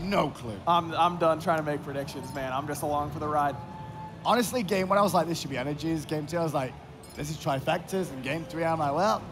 No clue. I'm done trying to make predictions, man. I'm just along for the ride. Honestly, game one, I was like, this should be NRG's. Game two, I was like, this is Trifecta's. And game three, I'm like, well,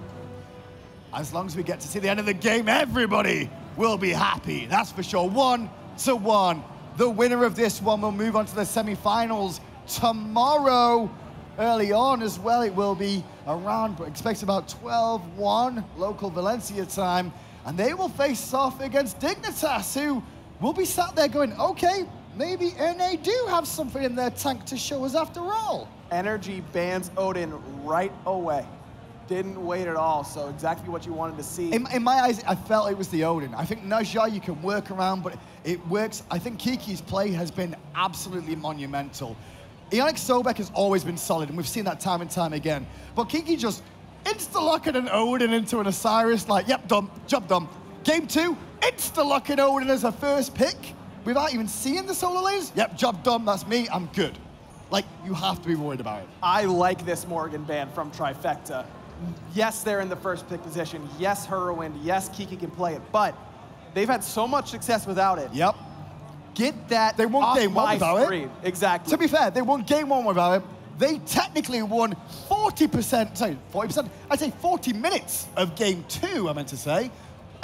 as long as we get to see the end of the game, everybody will be happy. That's for sure. 1-1. The winner of this one will move on to the semifinals tomorrow. Early on as well, it will be around, expect about 12-1 local Valencia time. And they will face off against Dignitas, who will be sat there going, okay, maybe NA do have something in their tank to show us after all. NRG bans Odin right away. Didn't wait at all, so exactly what you wanted to see. In my eyes, I felt it was the Odin. I think Naja you can work around, but it works. I think Kiki's play has been absolutely monumental. Ionic Sobek has always been solid, and we've seen that time and time again. But Kiki just insta-locking an Odin into an Osiris, like, yep, done, job done. Game two, insta-locking Odin as a first pick, without even seeing the solo lanes. Yep, job done, that's me, I'm good. Like, you have to be worried about it. I like this Morgan ban from Trifecta. Yes, they're in the first pick position. Yes, Whirlwind. Yes, Kiki can play it. But they've had so much success without it. Yep. Get that They won game one without it. Exactly. To be fair, they won game one without it. They technically won 40%, I'd say 40 minutes of game two, I meant to say,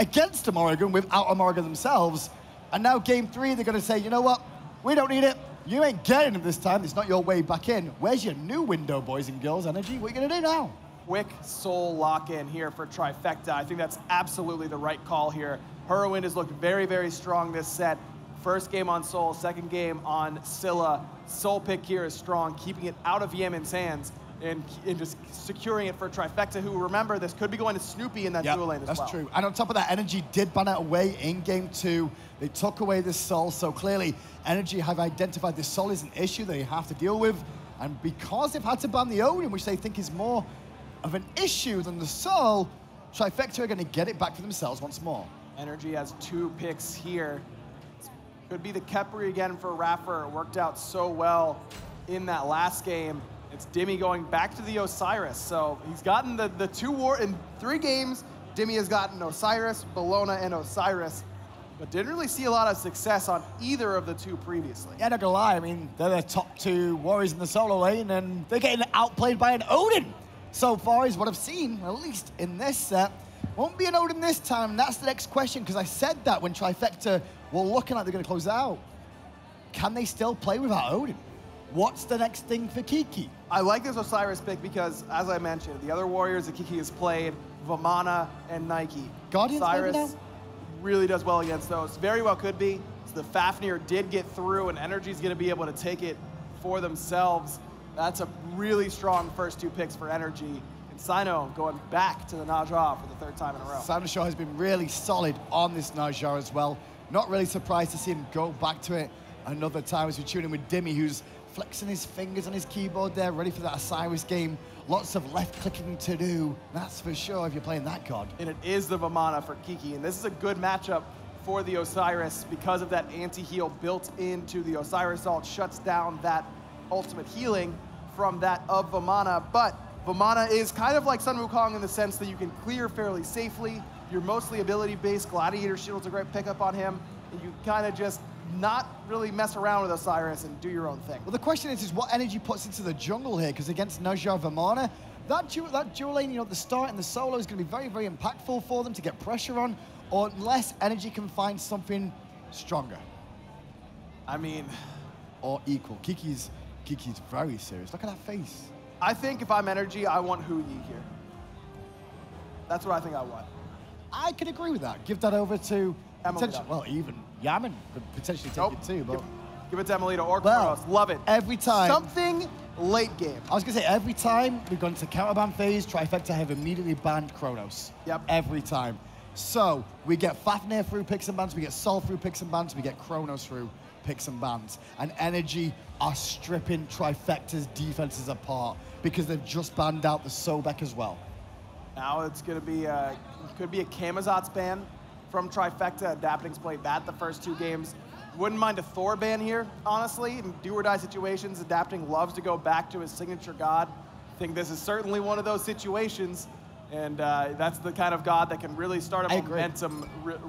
against Amorigan without Amorigan themselves. And now game three, they're going to say, you know what? We don't need it. You ain't getting it this time. It's not your way back in. Where's your new window, boys and girls? NRG, what are you going to do now? Quick soul lock-in here for Trifecta. I think that's absolutely the right call here. Whirlwind has looked very, very strong this set. First game on Soul, second game on Scylla. Soul pick here is strong, keeping it out of Yemen's hands and just securing it for Trifecta, who, remember, this could be going to Snoopy in that dual lane as well. That's true. And on top of that, NRG did ban it away in game two. They took away the Soul, so clearly NRG have identified the Soul is an issue they have to deal with. And because they've had to ban the Odin, which they think is more of an issue than the Soul, Trifecta are going to get it back for themselves once more. NRG has 2 picks here. Could be the Kepri again for Raffer. It worked out so well in that last game. It's Dimmy going back to the Osiris. So he's gotten the 2 war in 3 games. Dimmy has gotten Osiris, Bologna, and Osiris, but didn't really see a lot of success on either of the 2 previously. Yeah, not gonna lie, I mean, they're the top 2 warriors in the solo lane, and they're getting outplayed by an Odin. So far is what I've seen, at least in this set. Won't be an Odin this time. That's the next question, because I said that when Trifecta were looking like they're going to close out. Can they still play without Odin? What's the next thing for Kiki? I like this Osiris pick because, as I mentioned, the other warriors that Kiki has played, Vamana and Nike. Guardians Osiris really does well against those. Very well could be. So the Fafnir did get through, and NRG's going to be able to take it for themselves. That's a really strong first 2 picks for NRG. Sino going back to the Naja for the 3rd time in a row. Sino has been really solid on this Naja as well. Not really surprised to see him go back to it another time as we tune in with Dimmy, who's flexing his fingers on his keyboard there, ready for that Osiris game. Lots of left clicking to do, that's for sure if you're playing that god. And it is the Vamana for Kiki, and this is a good matchup for the Osiris because of that anti-heal built into the Osiris ult. Shuts down that ultimate healing from that of Vamana, but Vamana is kind of like Sun Wukong in the sense that you can clear fairly safely. You're mostly ability-based. Gladiator Shield's a great pickup on him. And you kind of just not really mess around with Osiris and do your own thing. Well, the question is what energy puts into the jungle here, because against Naja Vamana, that dual lane, you know, the start and the solo is going to be very, very impactful for them to get pressure on, or unless energy can find something stronger. I mean... Or equal. Kiki's very serious. Look at that face. I think if I'm NRG, I want Hu Yi here. That's what I think I want. I could agree with that. Give that over to, well, even Yaman could potentially take it too. But give it to Emilito or Kronos. Love it. Every time. Something late game. I was going to say, every time we've gone to counterban phase, Trifecta have immediately banned Kronos. Yep. Every time. So we get Fafnir through picks and bans, we get Sol through picks and bans, we get Kronos through picks and bans. And NRG are stripping Trifecta's defenses apart because they've just banned out the Sobek as well. Now it's going to be could be a Camazotz ban from Trifecta. Adapting's played that the first 2 games. Wouldn't mind a Thor ban here, honestly. In do-or-die situations, Adapting loves to go back to his signature god. I think this is certainly one of those situations. And that's the kind of god that can really start a momentum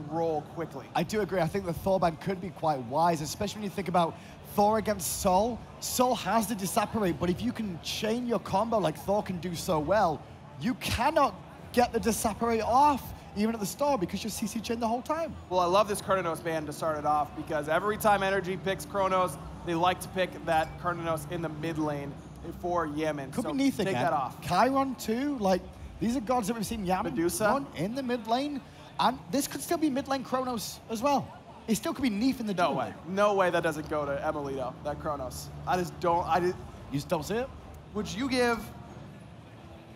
roll quickly. I do agree. I think the Thor ban could be quite wise, especially when you think about Thor against Sol. Sol has the disapparate, but if you can chain your combo like Thor can do so well, you cannot get the disapparate off even at the start because you're CC chained the whole time. Well, I love this Kronos ban to start it off because every time NRG picks Kronos, they like to pick that Kronos in the mid lane for Yemen. Could so be Neith take again. That off. Chiron too, like these are gods that we've seen Yemen Medusa in the mid lane, and this could still be mid lane Kronos as well. It still could be Neith in the No way. No way that doesn't go to Emilito, that Kronos. I just don't, you just don't see it? Would you give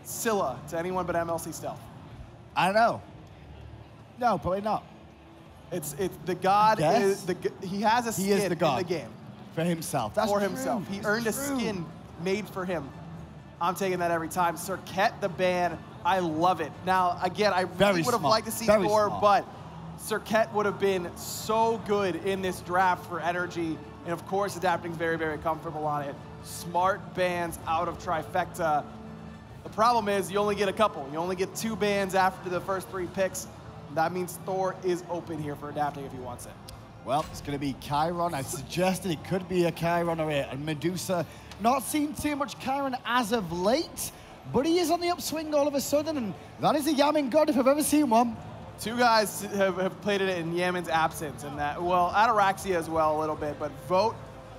Scylla to anyone but MLC Stealth? I don't know. No, probably not. It's the god is he has a skin in the game. For himself. That's for true. himself. He earned a skin made for him. I'm taking that every time. Serket the ban, I love it. Now, again, I really would have liked to see Thor, but Serket would have been so good in this draft for NRG, and of course, adapting very, very comfortable on it. Smart bans out of Trifecta. The problem is you only get a couple. You only get 2 bans after the first 3 picks. That means Thor is open here for adapting if he wants it. Well, it's going to be Chiron. I suggested it could be a Chiron or a Medusa. Not seen too much Chiron as of late, but he is on the upswing all of a sudden, and that is a Yamin god if I've ever seen one. 2 guys have played it in Yemen's absence, and that, well, Ataraxia as well a little bit, but Vote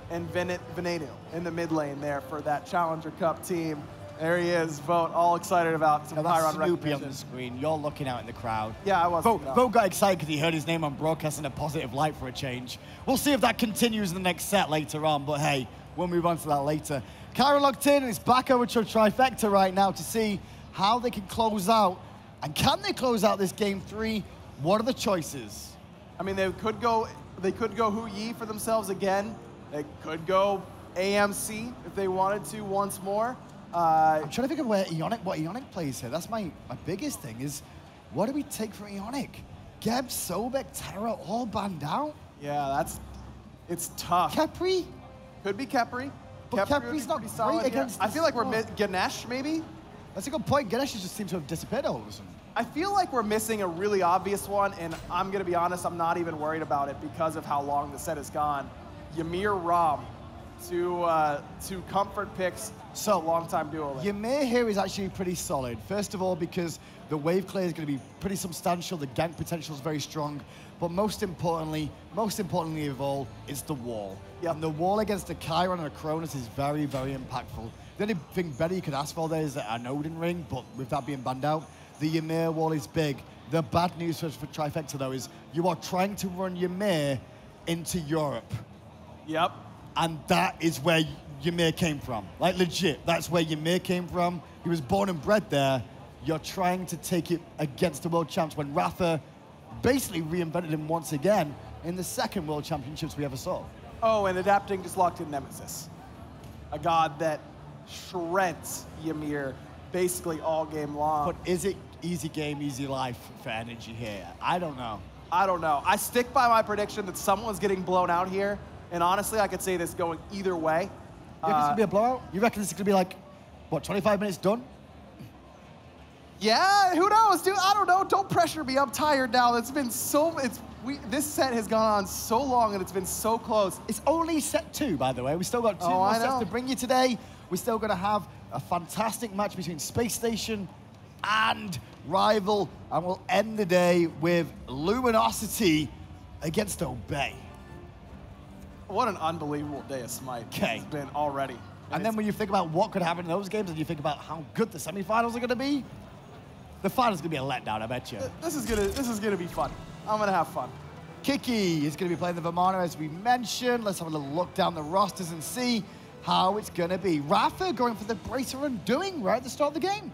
and Venenu in the mid lane there for that Challenger Cup team. There he is, Vote, all excited about some Chiron recognition. On the screen. You're looking out in the crowd. Yeah, I was. Vote got excited because he heard his name on broadcast in a positive light for a change. We'll see if that continues in the next set later on, but hey, we'll move on to that later. Chiron locked in, and it's back over to Trifecta right now to see how they can close out. And can they close out this game 3? What are the choices? I mean, they could go Hu Yi for themselves again. They could go AMC if they wanted to once more. I'm trying to think of what Ionic plays here. That's my biggest thing is, what do we take for Ionic? Geb, Sobek, Terra, all banned out? Yeah, it's tough. Kepri? Could be Kepri. But Kepri's not great against I feel like we're Ganesh, maybe? That's a good point. Ganesh just seems to have disappeared all of a sudden. I feel like we're missing a really obvious one, and I'm going to be honest, I'm not even worried about it because of how long the set has gone. Ymir Rom to comfort picks. So long-time duo. Ymir here is actually pretty solid. First of all, because the wave clear is going to be pretty substantial, the gank potential is very strong, but most importantly of all, is the wall. Yep. And the wall against a Chiron and a Cronus is very, very impactful. The only thing better you could ask for there is an Odin ring, but with that being banned out, the Ymir wall is big. The bad news for Trifecta, though, is you are trying to run Ymir into Europe. Yep. And that is where Ymir came from. Like, legit, that's where Ymir came from. He was born and bred there. You're trying to take it against the world champs when Rafa basically reinvented him once again in the second world championships we ever saw. Oh, and adapting just locked in Nemesis. A god that shreds Ymir basically all game long. But is it easy game, easy life for NRG here? I don't know. I don't know. I stick by my prediction that someone's getting blown out here. And honestly, I could see this going either way. You reckon it's going to be a blowout? You reckon this is going to be like, what, 25 minutes done? Yeah, who knows, dude? I don't know. Don't pressure me. I'm tired now. It's been so... This set has gone on so long, and it's been so close. It's only set 2, by the way. We still got 2 more sets to bring you today. We're still going to have a fantastic match between Space Station and Rival, and we'll end the day with Luminosity against Obey. What an unbelievable day of SMITE it's been already. And then when you think about what could happen in those games and you think about how good the semifinals are going to be, the finals going to be a letdown, I bet you. This is gonna be fun. I'm going to have fun. Kiki is going to be playing the Vamana, as we mentioned. Let's have a little look down the rosters and see how it's going to be. Rafa going for the Bracer Undoing right at the start of the game.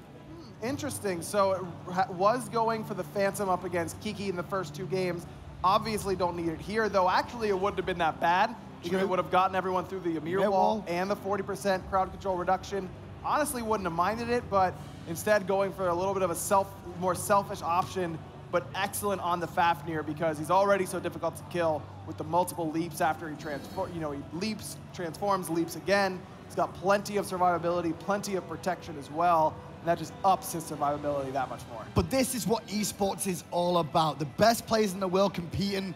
Interesting. So it was going for the Phantom up against Kiki in the first 2 games. Obviously don't need it here, though actually it wouldn't have been that bad because it would have gotten everyone through the Ymir wall and the 40% crowd control reduction. Honestly wouldn't have minded it, but instead going for a little bit of a more selfish option, but excellent on the Fafnir because he's already so difficult to kill with the multiple leaps after he leaps, transforms, leaps again. He's got plenty of survivability, plenty of protection as well. and that just ups his survivability that much more. But this is what esports is all about. The best players in the world competing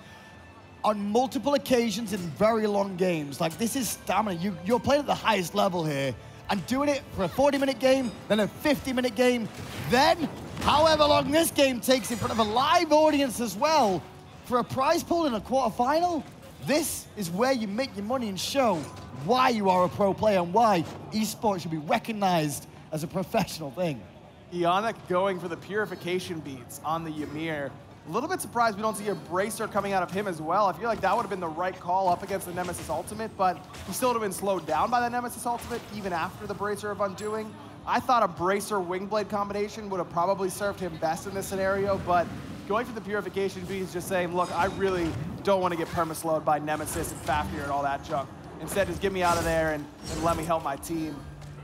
on multiple occasions in very long games. Like, this is stamina. You're playing at the highest level here, and doing it for a 40-minute game, then a 50-minute game, then however long this game takes in front of a live audience as well, for a prize pool in a quarterfinal. This is where you make your money and show why you are a pro player and why esports should be recognized as a professional thing. Ionic going for the purification beads on the Ymir. A little bit surprised we don't see a bracer coming out of him as well. I feel like that would have been the right call up against the Nemesis ultimate, but he still would have been slowed down by the Nemesis ultimate even after the bracer of undoing. I thought a bracer wingblade combination would have probably served him best in this scenario, but going for the purification beads, just saying, look, I really don't want to get permaslowed by Nemesis and Fafnir and all that junk. Instead, just get me out of there and let me help my team.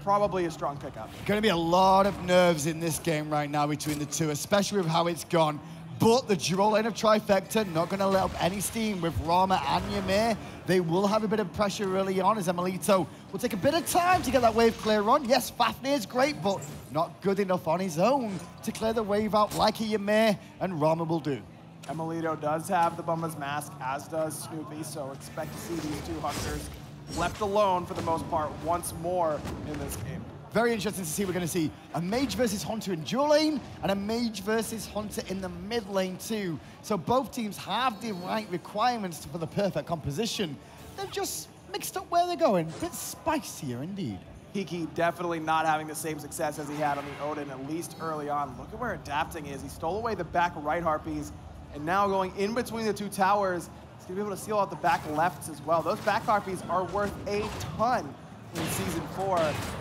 Probably a strong pickup. Going to be a lot of nerves in this game right now between the two, especially with how it's gone. But the dual lane of Trifecta not going to let up any steam with Rama and Ymir. They will have a bit of pressure early on as Emilito will take a bit of time to get that wave clear on. Yes, Fafnir's great, but not good enough on his own to clear the wave out like a Ymir, and Rama will do. Emilito does have the Bumba's Mask, as does Snoopy, so expect to see these two hunters left alone for the most part once more in this game. Very interesting to see. We're going to see a mage versus Hunter in dual lane and a mage versus Hunter in the mid lane too. So both teams have the right requirements for the perfect composition. They've just mixed up where they're going. A bit spicier indeed. Kiki definitely not having the same success as he had on the Odin, at least early on. Look at where adapting is. He stole away the back right Harpies, and now going in between the two towers, he's going to be able to steal out the back lefts as well. Those back Harpies are worth a ton in Season 4.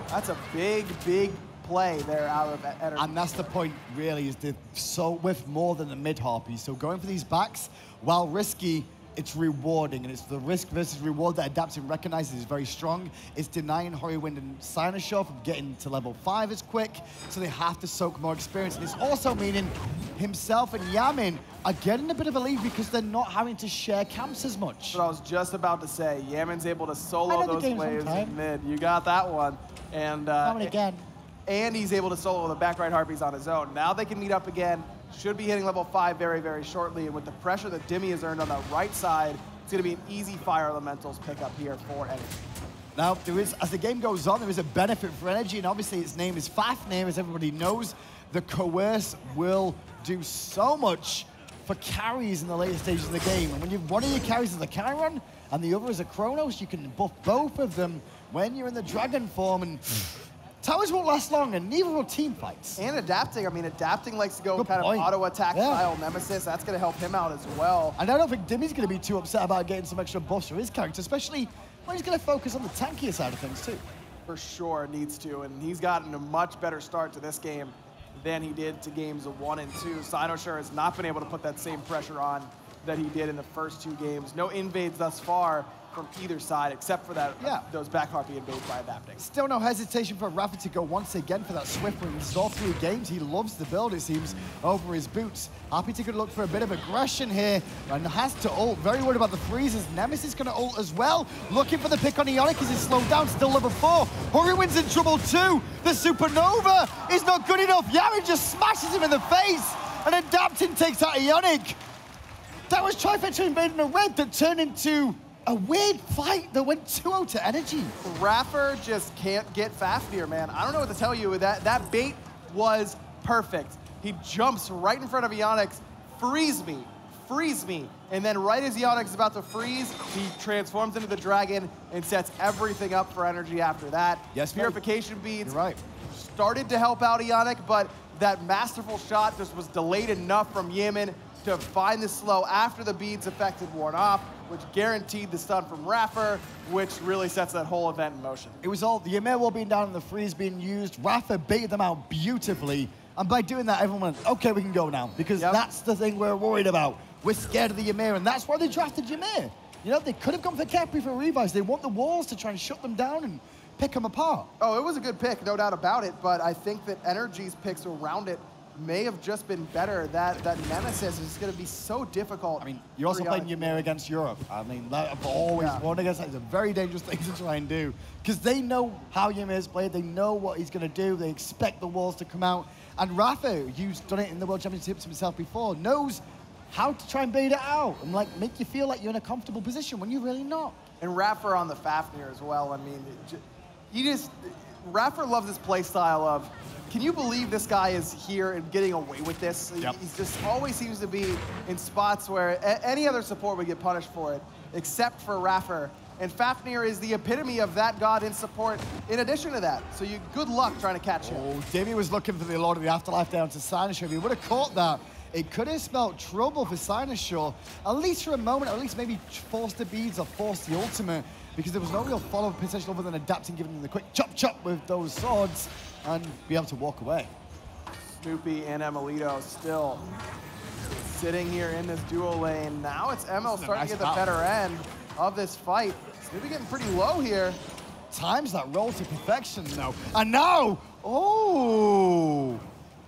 That's a big, big play there out of NRG. And that's the point, really, is they're so with more than the mid Harpies. So going for these backs, while risky, it's rewarding, and it's the risk versus reward that Adapting recognizes is very strong. It's denying Horrywind and Sinoshaw from getting to level 5 as quick, so they have to soak more experience. And it's also meaning himself and Yamin are getting a bit of a lead because they're not having to share camps as much. But I was just about to say, Yamin's able to solo those waves in mid. You got that one. And again. And he's able to solo the back right Harpies on his own. Now they can meet up again. Should be hitting level 5 very, very shortly. And with the pressure that Dimmy has earned on the right side, it's going to be an easy fire elementals pickup here for NRG. Now, there is, as the game goes on, there is a benefit for NRG, and obviously its name is Fafnir, as everybody knows. The Coerce will do so much for carries in the later stages of the game. And when one of your carries is a Chiron and the other is a Chronos, you can buff both of them when you're in the Dragon form. And towers won't last long, and neither will team fights. And Adapting, I mean, Adapting likes to go kind of auto-attack style Nemesis. That's going to help him out as well. And I don't think Dimmy's going to be too upset about getting some extra buffs for his character, especially when he's going to focus on the tankier side of things too. For sure, needs to, and he's gotten a much better start to this game than he did to games 1 and 2. Sinoshaw has not been able to put that same pressure on that he did in the first 2 games. No invades thus far from either side, except for that those back Harpy invades by Adapting. Still no hesitation for Rafa to go once again for that Swift win. He's all 3 games. He loves the build, it seems, over his boots. Happy to look for a bit of aggression here, and has to ult. Very worried about the freezes. Nemesis is going to ult as well. Looking for the pick on Ionic as he's slowed down, still level 4. Horrywind's in trouble too. The Supernova is not good enough. Yamin just smashes him in the face, and Adapting takes out Ionic. That was Trifecta invading a red that turned into a weird fight that went 2-0 to NRG. Raffer just can't get Fafnir, man. I don't know what to tell you. That bait was perfect. He jumps right in front of Ionix, freeze me. And then right as Ionix is about to freeze, he transforms into the dragon and sets everything up for NRG after that. Yes, Purification beads right. Started to help out Ionic, but that masterful shot just was delayed enough from Yamin to find the slow after the beads affected worn off, which guaranteed the stun from Raffer, which really sets that whole event in motion. It was all the Ymir wall being down and the freeze being used. Raffer baited them out beautifully, and by doing that, everyone went, okay, we can go now, because that's the thing we're worried about. We're scared of the Ymir, and that's why they drafted Ymir. You know, they could have gone for Capri for revives. They want the walls to try and shut them down and pick them apart. Oh, it was a good pick, no doubt about it, but I think that NRG's picks around it may have just been better. That Nemesis is going to be so difficult. I mean, you're also playing Ymir against Europe. I mean, I've always won against that. It's a very dangerous thing to try and do because they know how Ymir's played. They know what he's going to do. They expect the walls to come out. And Rafa, who's done it in the World Championships himself before, knows how to try and bait it out and like make you feel like you're in a comfortable position when you're really not. And Rafa on the Fafnir as well. I mean, Rafa loves this play style of, can you believe this guy is here and getting away with this? Yep. He just always seems to be in spots where any other support would get punished for it, except for Rafa. And Fafnir is the epitome of that god in support in addition to that. So good luck trying to catch him. Oh, Demi was looking for the Lord of the Afterlife down to Sinosure. If he would have caught that, it could have spelled trouble for Sinosure, at least for a moment, or at least maybe force the beads or force the ultimate, because there was no real follow-up potential other than adapting, giving them the quick chop with those swords, and be able to walk away. Snoopy and Emilito still sitting here in this duo lane. Now it's ML starting to get the better end of this fight. Snoopy getting pretty low here. Times that roll to perfection, though. And now, oh,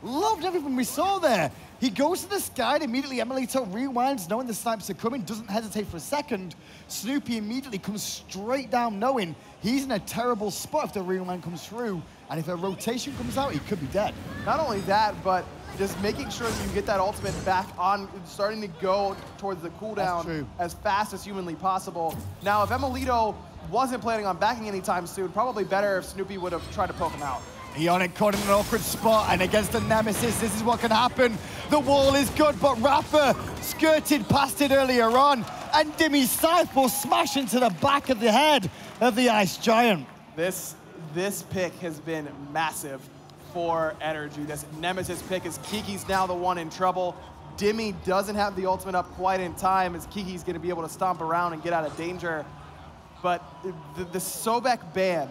loved everything we saw there. He goes to the sky, immediately Emilito rewinds, knowing the snipes are coming, doesn't hesitate for a second. Snoopy immediately comes straight down, knowing he's in a terrible spot if the rewind comes through. And if a rotation comes out, he could be dead. Not only that, but just making sure that you get that ultimate back on, starting to go towards the cooldown as fast as humanly possible. Now, if Emilito wasn't planning on backing anytime soon, probably better if Snoopy would have tried to poke him out. Ionic caught in an awkward spot, and against the Nemesis, this is what can happen. The wall is good, but Rafa skirted past it earlier on, and Dimi's scythe will smash into the back of the head of the Ice Giant. This pick has been massive for NRG. This Nemesis pick, as Kiki's now the one in trouble. Dimi doesn't have the ultimate up quite in time, as Kiki's going to be able to stomp around and get out of danger. But the Sobek ban,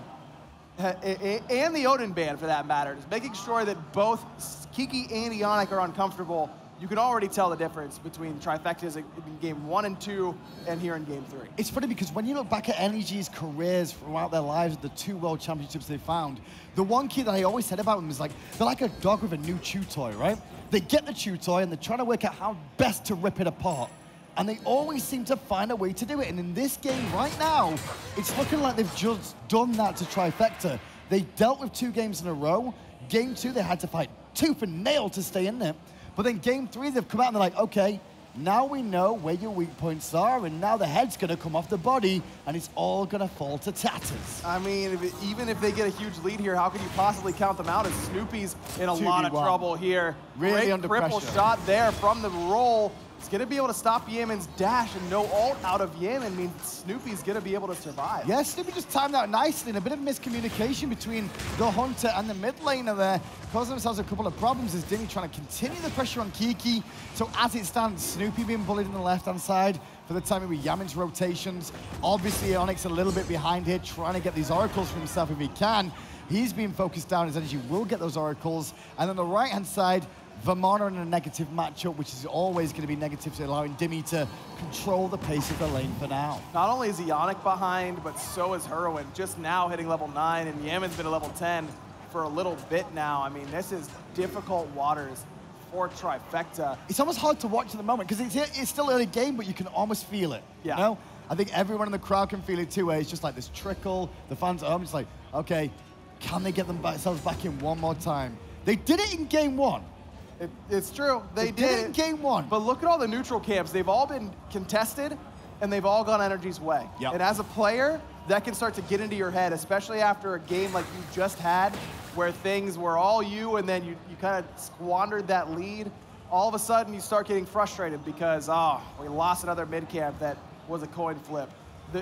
and the Odin ban for that matter, is making sure that both Kiki and Ionic are uncomfortable. You can already tell the difference between Trifectas in game 1 and 2 and here in game 3. It's funny because when you look back at NRG's careers throughout their lives, the 2 world championships they found, the one key that I always said about them is like, they're like a dog with a new chew toy, right? They get the chew toy and they're trying to work out how best to rip it apart. And they always seem to find a way to do it. And in this game right now, it's looking like they've just done that to Trifecta. They dealt with 2 games in a row. Game 2, they had to fight tooth and nail to stay in there. But then game 3, they've come out and they're like, okay, now we know where your weak points are, and now the head's gonna come off the body, and it's all gonna fall to tatters. I mean, even if they get a huge lead here, how could you possibly count them out, as Snoopy's in a lot of trouble here. Really under pressure. Triple shot there from the roll. It's going to be able to stop Yemen's dash, and no ult out of Yemen means Snoopy's going to be able to survive. Yeah, Snoopy just timed out nicely, and a bit of miscommunication between the Hunter and the mid laner there caused themselves a couple of problems as Dimi trying to continue the pressure on Kiki. So as it stands, Snoopy being bullied on the left-hand side for the timing with Yamin's rotations. Obviously, Onyx a little bit behind here, trying to get these oracles for himself if he can. He's being focused down, his energy will get those oracles. And on the right-hand side, Vamana in a negative matchup, which is always going to be negative, to allowing Dimi to control the pace of the lane for now. Not only is Ionic behind, but so is Heroin, just now hitting level 9, and Yemen's been at level 10 for a little bit now. I mean, this is difficult waters for Trifecta. It's almost hard to watch at the moment, because it's still early game, but you can almost feel it, you know? I think everyone in the crowd can feel it too, where it's just like this trickle, the fans at home, it's like, okay, can they get themselves back in one more time? They did it in game 1. It's true, they did it in game 1. But look at all the neutral camps. They've all been contested, and they've all gone NRG's way. And as a player, that can start to get into your head, especially after a game like you just had, where things were all you, and then you kind of squandered that lead. All of a sudden, you start getting frustrated because, oh, we lost another mid camp that was a coin flip.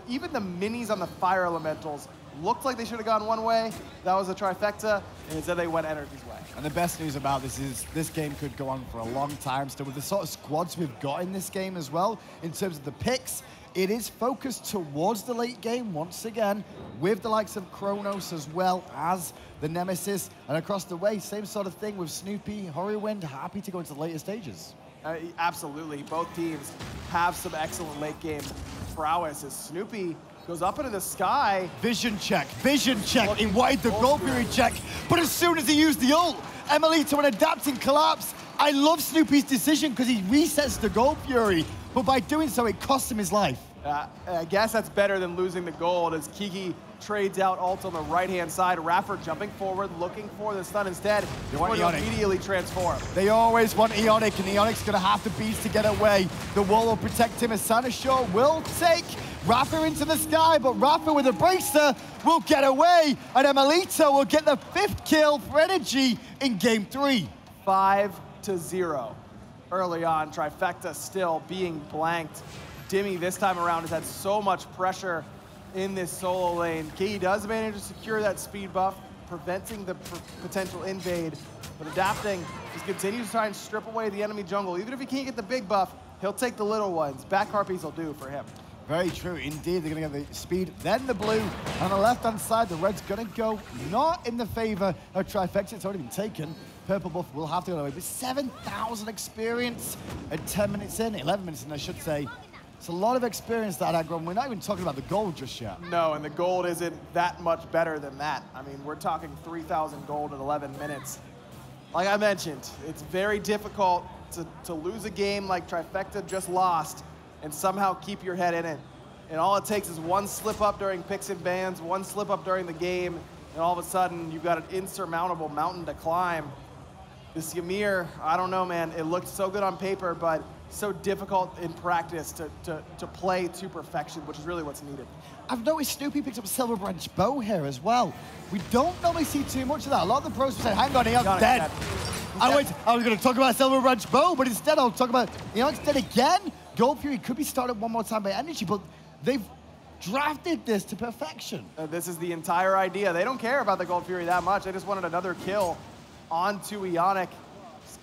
Even the minis on the fire elementals looked like they should have gone one way. That was a Trifecta, and instead they went NRG's way. And the best news about this is this game could go on for a long time still. With the sort of squads we've got in this game as well, in terms of the picks, it is focused towards the late game once again, with the likes of Kronos as well as the Nemesis. And across the way, same sort of thing with Snoopy, Horrorwind, happy to go into the later stages. Absolutely, both teams have some excellent late game prowess as Snoopy goes up into the sky. Vision check. He wanted the Gold Fury check, but as soon as he used the ult, Emilito and adapting collapse. I love Snoopy's decision because he resets the Gold Fury, but by doing so, it costs him his life. I guess that's better than losing the gold as Kiki trades out ult on the right-hand side. Raffer jumping forward, looking for the stun instead. They want to immediately transform. They always want Ionic, and Ionic's going to have to beast to get away. The wall will protect him as Sanashaw will take Raffer into the sky, but Raffer with a bracer will get away, and Emilito will get the 5th kill for NRG in game 3. 5-0. Early on, Trifecta still being blanked. Dimmy this time around has had so much pressure in this solo lane. Kiki does manage to secure that speed buff, preventing the potential invade, but adapting just continues to try and strip away the enemy jungle. Even if he can't get the big buff, he'll take the little ones. Back harpies will do for him. Very true, indeed. They're going to get the speed, then the blue. On the left-hand side, the red's going to go not in the favor of Trifecta. It's already been taken. Purple buff will have to go away, but 7,000 experience at 10 minutes in, 11 minutes in, I should say. It's a lot of experience that aggro, and we're not even talking about the gold just yet. No, and the gold isn't that much better than that. I mean, we're talking 3,000 gold in 11 minutes. Like I mentioned, it's very difficult to lose a game like Trifecta just lost and somehow keep your head in it. And all it takes is one slip up during picks and bans, one slip up during the game, and all of a sudden you've got an insurmountable mountain to climb. This Ymir, I don't know, man. It looked so good on paper, but so difficult in practice to play to perfection, which is really what's needed. I've noticed Snoopy picked up a Silver Branch bow here as well. We don't normally see too much of that. A lot of the pros will say, hang on, Eon's dead. I was going to talk about Silver Branch bow, but instead I'll talk about Eon's dead again. Gold Fury could be started one more time by NRG, but they've drafted this to perfection. This is the entire idea. They don't care about the Gold Fury that much. They just wanted another kill onto Ionic,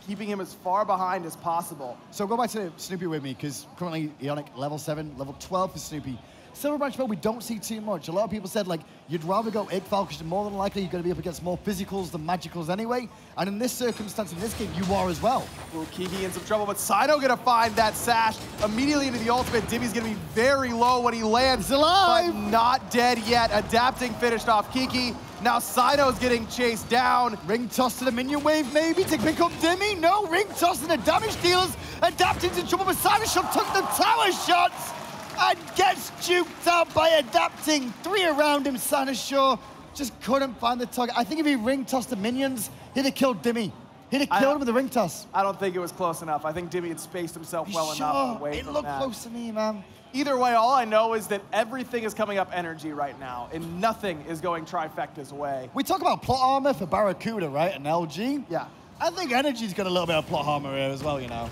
keeping him as far behind as possible. So go back to Snoopy with me, because currently Ionic level 7, level 12 for Snoopy. Silver Branch bow, we don't see too much. A lot of people said, like, you'd rather go Igfal because more than likely you're going to be up against more physicals than magicals anyway. And in this circumstance, in this game, you are as well. Well, Kiki in some trouble, but Sino going to find that sash immediately into the ultimate. Dimmy's going to be very low when he lands. He's alive! But not dead yet. Adapting finished off Kiki. Now Sino's getting chased down. Ring toss to the minion wave, maybe, to pick up Dimmy. No, ring toss to the damage dealers. Adapting to trouble, but Sanashaw took the tower shots and gets juked out by adapting. 3 around him, Sanashaw just couldn't find the target. I think if he ring tossed the minions, he'd have killed Dimmy. He'd have killed him with the ring toss. I don't think it was close enough. I think Dimmy had spaced himself well enough away from that. It looked close to me, man. Either way, all I know is that everything is coming up NRG right now, and nothing is going Trifecta's way. We talk about plot armor for Barracuda, right, and LG? Yeah. I think NRG's got a little bit of plot armor here as well, you know.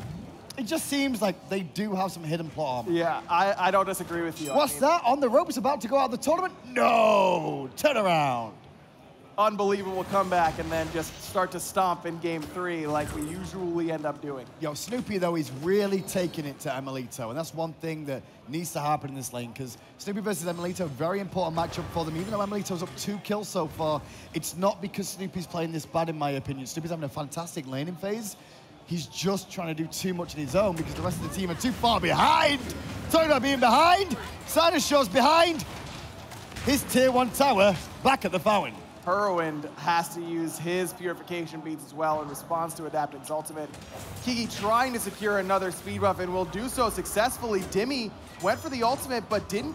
It just seems like they do have some hidden plot armor. Yeah, I don't disagree with you. What's that? On the ropes, about to go out of the tournament? No! Turn around. Unbelievable comeback, and then just start to stomp in game 3 like we usually end up doing. Yo, Snoopy, though, is really taking it to Emilito, and that's one thing that needs to happen in this lane, because Snoopy versus Emilito, very important matchup for them. Even though Emilito's up 2 kills so far, it's not because Snoopy's playing this bad, in my opinion. Snoopy's having a fantastic laning phase. He's just trying to do too much on his own because the rest of the team are too far behind. Talking about being behind, Sanashaw's behind. His tier 1 tower back at the fountain. Whirlwind has to use his purification beads as well in response to Adapting's ultimate. Kiki trying to secure another speed buff and will do so successfully. Dimmy went for the ultimate but didn't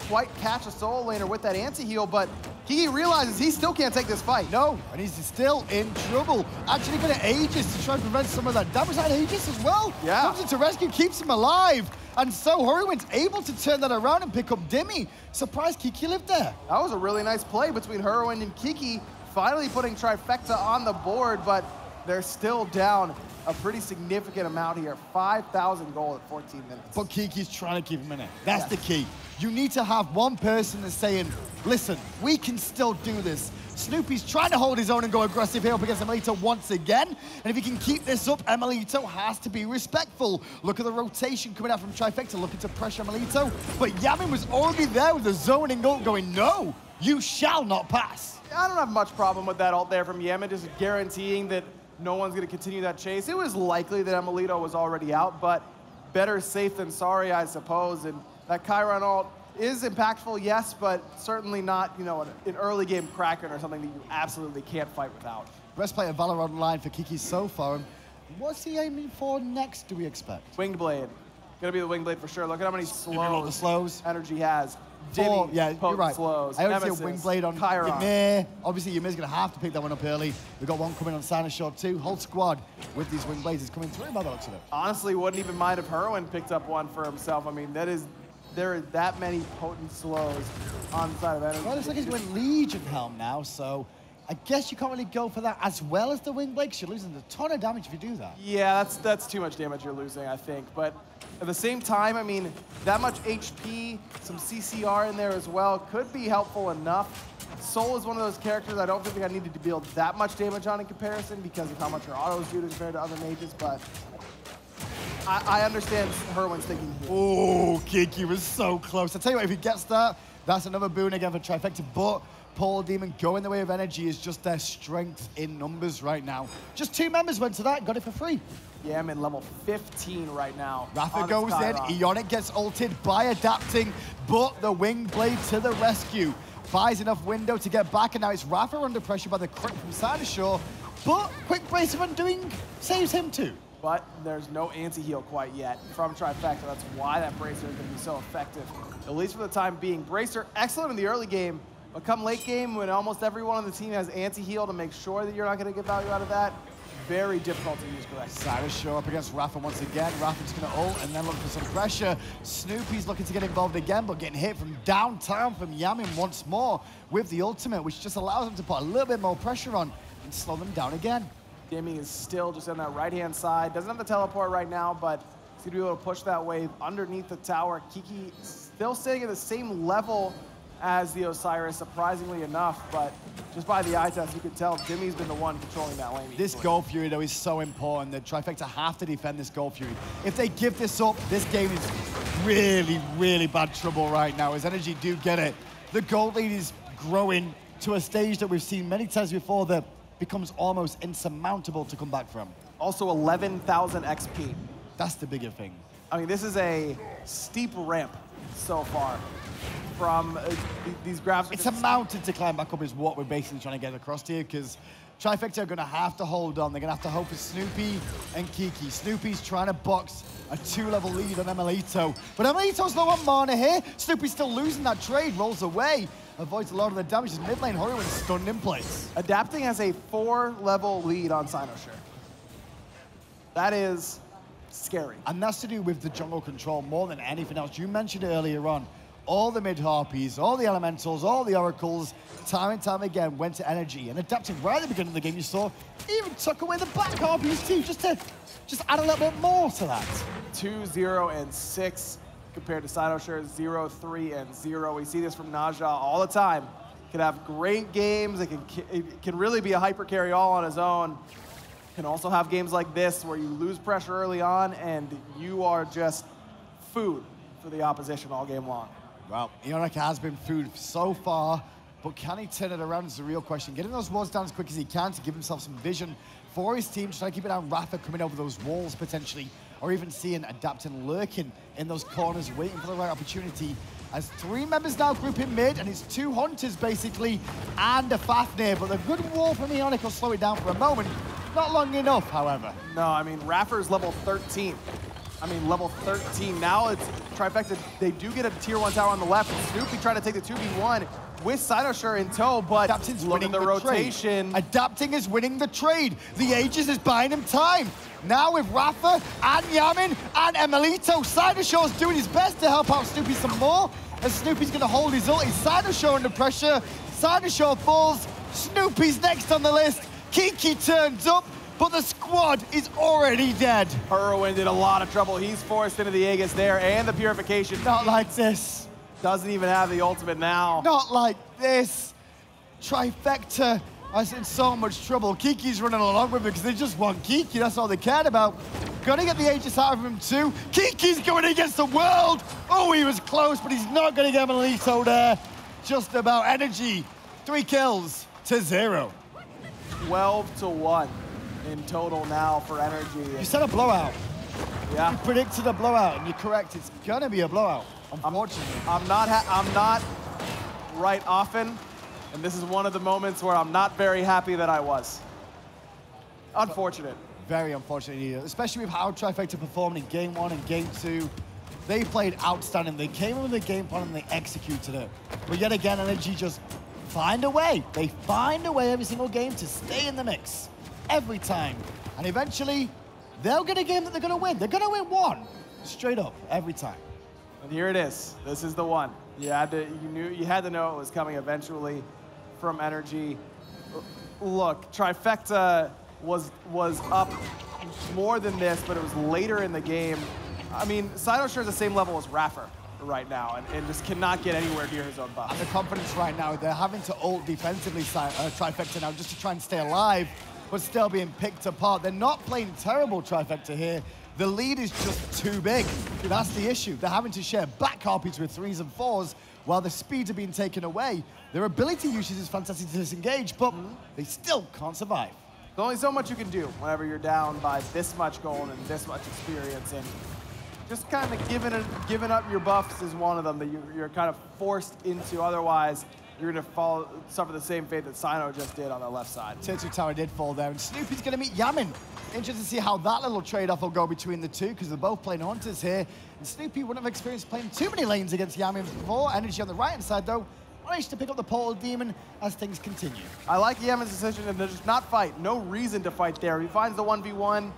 quite catch a solo laner with that anti-heal, but Kiki realizes he still can't take this fight. No, and he's still in trouble. Actually going to Aegis to try and prevent some of that damage. And Aegis as well. Yeah. Comes in to rescue, keeps him alive. And so Whirlwind's able to turn that around and pick up Dimmy. Surprised Kiki lived there. That was a really nice play between Whirlwind and Kiki, finally putting Trifecta on the board, but they're still down a pretty significant amount here. 5,000 gold at 14 minutes. But Kiki's trying to keep him in it. That's the key. You need to have one person that's saying, listen, we can still do this. Snoopy's trying to hold his own and go aggressive here up against Emilito once again. And if he can keep this up, Emilito has to be respectful. Look at the rotation coming out from Trifecta, looking to pressure Emilito. But Yamin was already there with the zoning ult going, no, you shall not pass. I don't have much problem with that ult there from Yamin, just guaranteeing that no one's going to continue that chase. It was likely that Emilito was already out, but better safe than sorry, I suppose. And That Chiron ult is impactful, yes, but certainly not, you know, an early game Kraken or something that you absolutely can't fight without. Best play of Valor Online for Kiki so far. What's he aiming for next, do we expect? Winged Blade. Gonna be the Winged Blade for sure. Look at how many slows NRG has. Four, yeah, you're right. Slows. I always see a Winged Blade on Chiron. Ymir. Obviously, Ymir's going to have to pick that one up early. We've got one coming on Sinosure too. Whole squad with these Winged Blades is coming through by the looks of it. Honestly, wouldn't even mind if Herwin picked up one for himself. I mean, there are that many potent slows on the side of NRG. Well, it looks like he's going Legion Helm now, so I guess you can't really go for that as well as the Winged Blade, because you're losing a ton of damage if you do that. Yeah, that's too much damage you're losing, I think. But at the same time, I mean, that much HP, some CCR in there as well, could be helpful enough. Soul is one of those characters I don't think I needed to deal that much damage on in comparison because of how much her autos do compared to other mages, but I understand Herwin's thinking here. Oh, Kiki was so close. I tell you what, if he gets that, that's another boon again for Trifecta, but Paul Demon going the way of NRG is just their strength in numbers right now. Just 2 members went to that, got it for free. Yeah, I'm in level 15 right now. Rafa goes in, Ionic gets ulted by adapting, but the Winged Blade to the rescue. Buys enough window to get back, and now it's Rafa under pressure by the crit from Sinosure, but quick brace of undoing saves him too. But there's no anti-heal quite yet from Trifecta. That's why that Bracer is going to be so effective, at least for the time being. Bracer, excellent in the early game, but come late game, when almost everyone on the team has anti-heal to make sure that you're not going to get value out of that, very difficult to use correctly. Sinosure up against Rafa once again. Rafa's going to ult and then look for some pressure. Snoopy's looking to get involved again, but getting hit from downtown from Yamin once more with the ultimate, which just allows him to put a little bit more pressure on and slow them down again. Dimming is still just on that right-hand side. Doesn't have the teleport right now, but he's going to be able to push that wave underneath the tower. Kiki still sitting at the same level as the Osiris, surprisingly enough, but just by the eye test, you could tell Dimmy's been the one controlling that lane. This Gold Fury, though, is so important that Trifecta have to defend this Gold Fury. If they give this up, this game is really, really bad trouble right now, as NRG do get it. The gold lead is growing to a stage that we've seen many times before that becomes almost insurmountable to come back from. Also 11,000 XP. That's the bigger thing. I mean, this is a steep ramp so far from these graphs. It's a mountain to climb back up is what we're basically trying to get across here, because Trifecta are going to have to hold on. They're going to have to hope for Snoopy and Kiki. Snoopy's trying to box a 2-level lead on Emelito, but Emelito's low on mana here. Snoopy's still losing that trade, rolls away, avoids a lot of the damage. His mid lane Horwin stunned in place. Adapting has a 4-level lead on Sinosure. That is scary. And that's to do with the jungle control more than anything else. You mentioned it earlier on. All the mid-harpies, all the elementals, all the oracles, time and time again went to NRG. And adapting right at the beginning of the game, you saw even took away the back harpies too, just to add a little bit more to that. 2-0-6 compared to Sinosure 0-3-0. We see this from Naja all the time. Can have great games. It can really be a hyper carry all on his own. Can also have games like this where you lose pressure early on and you are just food for the opposition all game long. Well, Ionic has been food so far, but can he turn it around is the real question. Getting those walls down as quick as he can to give himself some vision for his team, trying to keep it down Rafa coming over those walls potentially, or even seeing Adapting lurking in those corners, waiting for the right opportunity. As 3 members now group in mid, and it's 2 Hunters basically, and a Fafnir, but the good wall from Ionic will slow it down for a moment. Not long enough, however. No, I mean, Rafa's level 13. Level 13. Now it's Trifecta. They do get a tier 1 tower on the left. Snoopy trying to take the 2v1 with Sinosure in tow, but Adapting's look at the rotation. Adapting is winning the trade. The Aegis is buying him time. Now with Rafa and Yamin and Emelito, Sinoshure's doing his best to help out Snoopy some more. As Snoopy's going to hold his ult. Sinosure under pressure. Sinosure falls. Snoopy's next on the list. Kiki turns up, but the squad is already dead. Herwin did a lot of trouble. He's forced into the Aegis there and the Purification. Not like this. Doesn't even have the ultimate now. Not like this. Trifecta is in so much trouble. Kiki's running along with it because they just want Kiki. That's all they cared about. Gonna get the Aegis out of him too. Kiki's going against the world. Oh, he was close, but he's not gonna get Emelito there. Just about. NRG. 3 kills to 0. 12-1 in total now for NRG. You said a blowout. Yeah. You predicted a blowout, and you're correct. It's gonna be a blowout, unfortunately. I'm not right often, and this is one of the moments where I'm not very happy that I was. Unfortunate. Very unfortunate, especially with how Trifecta performed in Game 1 and Game 2. They played outstanding. They came in with a game plan and they executed it. But yet again, NRG just find a way. They find a way every single game to stay in the mix. Every time. And eventually, they'll get a game that they're going to win. They're going to win one. Straight up, every time. And here it is. This is the one. You had to know it was coming eventually from NRG. Look, Trifecta was up more than this, but it was later in the game. I mean, SMITE shares the same level as Raffer right now and just cannot get anywhere near his own buff. And the confidence right now, they're having to ult defensively, Trifecta now, just to try and stay alive, but still being picked apart. They're not playing terrible, Trifecta here. The lead is just too big. That's the issue. They're having to share back harpies with 3s and 4s while the speeds are being taken away. Their ability usage is fantastic to disengage, but they still can't survive. There's only so much you can do whenever you're down by this much gold and this much experience, and just kind of giving up your buffs is one of them that you're kind of forced into. Otherwise, you're going to suffer the same fate that SMITE just did on the left side. Tier 2 tower did fall there, and Snoopy's going to meet Yamin. Interesting to see how that little trade-off will go between the two, because they're both playing Hunters here. And Snoopy wouldn't have experienced playing too many lanes against Yamin before. NRG on the right-hand side, though, managed to pick up the Portal Demon as things continue. I like Yamin's decision to just not fight. No reason to fight there. He finds the 1v1.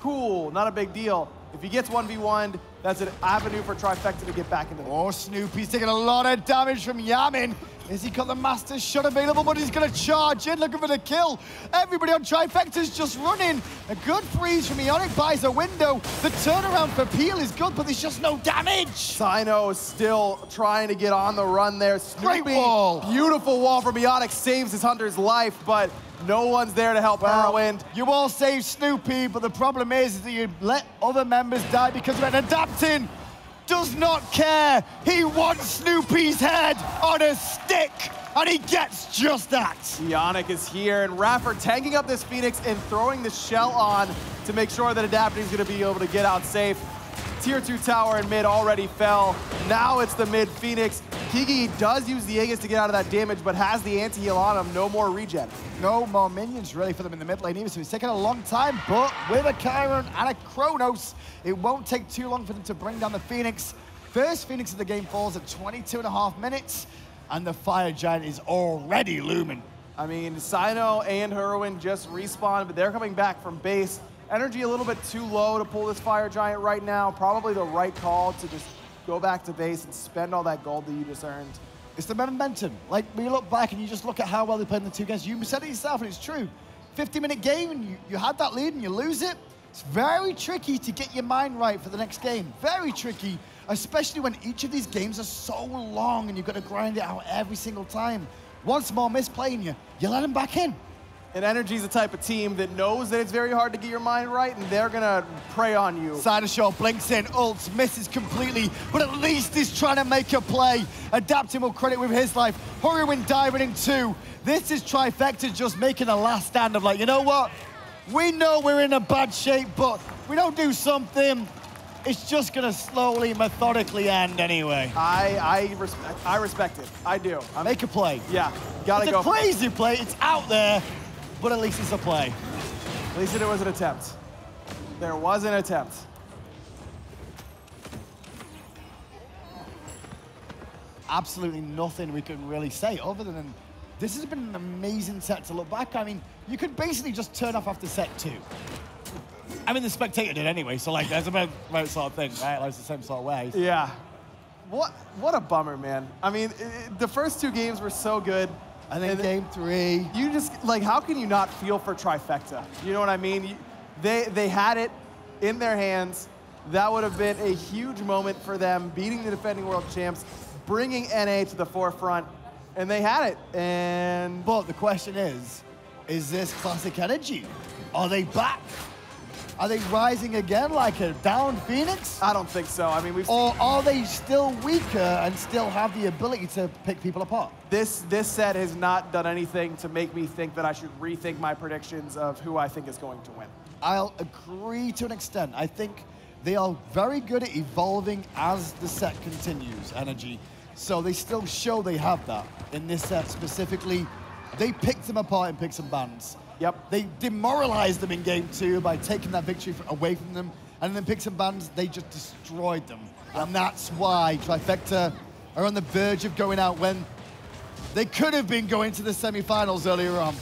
Cool, not a big deal. If he gets 1v1'd, that's an avenue for Trifecta to get back into the game. Oh, Snoopy's taking a lot of damage from Yamin. Has he got the Master Shot available, but he's going to charge in, looking for the kill. Everybody on Trifecta's just running. A good freeze from Ionic buys a window. The turnaround for Peel is good, but there's just no damage. SMITE still trying to get on the run there. Snoopy, great wall. Beautiful wall from Ionic, saves his Hunter's life, but no one's there to help Whirlwind. You all save Snoopy, but the problem is that you let other members die because of it. Adapting does not care. He wants Snoopy's head on a stick, and he gets just that. Ionic is here, and Raffer tanking up this Phoenix and throwing the shell on to make sure that Adapting's gonna be able to get out safe. Tier 2 tower in mid already fell. Now it's the mid Phoenix. Kiki does use the Aegis to get out of that damage, but has the anti-heal on him. No more regen. No more minions really for them in the mid lane either, so it's taken a long time, but with a Chiron and a Chronos, it won't take too long for them to bring down the Phoenix. First Phoenix of the game falls at 22.5 minutes, and the Fire Giant is already looming. I mean, SMITE and Whirlwind just respawned, but they're coming back from base. Energy a little bit too low to pull this Fire Giant right now. Probably the right call to just go back to base and spend all that gold that you just earned. It's the momentum. Like, when you look back and you just look at how well they played in the two games, you said it yourself, and it's true. 50-minute game, and you had that lead and you lose it. It's very tricky to get your mind right for the next game. Very tricky, especially when each of these games are so long and you've got to grind it out every single time. One small misplay and you let them back in. And NRG's the type of team that knows that it's very hard to get your mind right, and they're gonna prey on you. Sideshow blinks in, ults, misses completely, but at least he's trying to make a play. Adapting will credit with his life. Whirlwind diving in 2. This is Trifecta just making a last stand of like, you know what? We know we're in a bad shape, but we don't do something, it's just gonna slowly, methodically end anyway. I respect it. I do. Make a play. Yeah, gotta go. It's a crazy play, it's out there, but at least it's a play. At least it was an attempt. There was an attempt. Absolutely nothing we can really say other than this has been an amazing set to look back. I mean, you could basically just turn off after set 2. I mean, the spectator did anyway, so like, that's about right sort of thing, right? Like, it's the same sort of way. Yeah. What a bummer, man. I mean, the first 2 games were so good. And then game 3. You just, like, how can you not feel for Trifecta? You know what I mean? They had it in their hands. That would have been a huge moment for them, beating the defending world champs, bringing NA to the forefront, and they had it. But the question is this classic energy? Are they back? Are they rising again like a downed Phoenix? I don't think so. I mean, or are they still weaker and still have the ability to pick people apart? This set has not done anything to make me think that I should rethink my predictions of who I think is going to win. I'll agree to an extent. I think they are very good at evolving as the set continues, NRG. So they still show they have that. In this set specifically, they picked them apart in picks and bans. Yep. They demoralized them in game 2 by taking that victory away from them. And then picks and bans, they just destroyed them. Yep. And that's why Trifecta are on the verge of going out when they could have been going to the semifinals earlier on.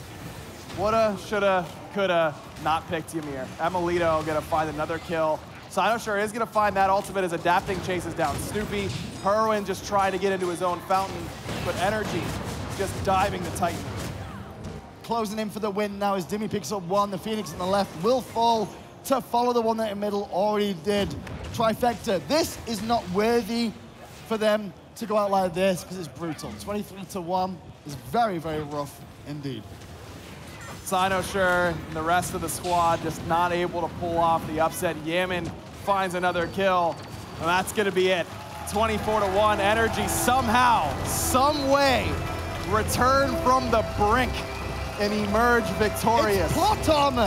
Woulda, shoulda, coulda, not picked Ymir. Emilito gonna find another kill. Sinosure is gonna find that ultimate as Adapting chases down Snoopy. Herwin just trying to get into his own fountain, but NRG just diving the Titan. Closing in for the win now as Dimmy picks up 1. The Phoenix on the left will fall to follow the one that in the middle already did. Trifecta, this is not worthy for them to go out like this because it's brutal. 23-1 is very, very rough indeed. Sinosure and the rest of the squad just not able to pull off the upset. Yaman finds another kill, and that's gonna be it. 24-1, NRG somehow, some way, return from the brink and emerge victorious. It's plot armor.